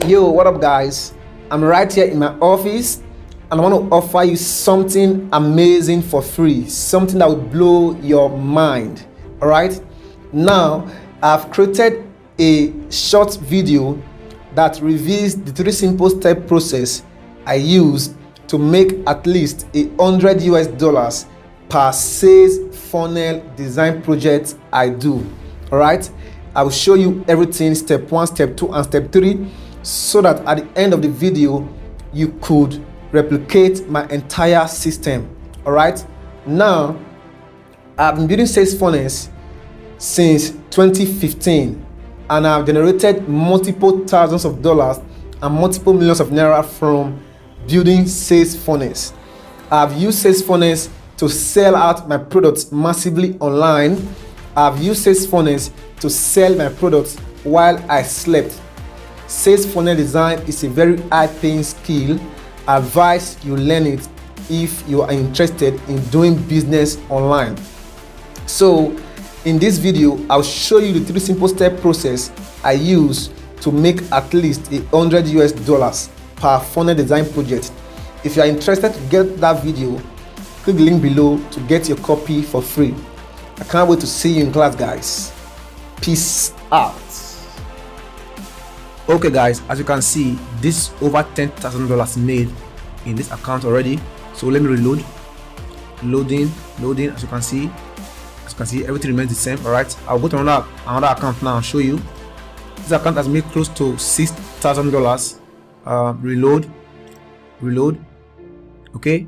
Yo, what up guys? I'm right here in my office and I want to offer you something amazing for free, something that will blow your mind. All right, now I've created a short video that reveals the 3 simple step process I use to make at least $100 per sales funnel design project I do. All right, I will show you everything, step 1, step 2 and step 3, so that at the end of the video you could replicate my entire system. All right, now I've been building sales funnels since 2015 and I've generated multiple thousands of dollars and multiple millions of naira from building sales funnels. I've used sales funnels to sell out my products massively online. I've used sales funnels to sell my products while I slept. Sales funnel design is a very high-paying skill. I advise you learn it if you are interested in doing business online. So in this video, I'll show you the 3 simple step process I use to make at least $100 per funnel design project. If you are interested to get that video, click the link below to get your copy for free. I can't wait to see you in class, guys. Peace out. Okay guys, as you can see, this over $10,000 made in this account already. So let me reload. Loading. As you can see, everything remains the same. All right, I'll go to another account now and show you. This account has made close to $6,000. Reload. Okay,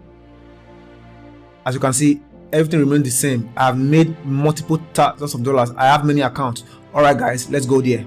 as you can see, everything remains the same. I've made multiple thousands of dollars. I have many accounts. All right guys, let's go there.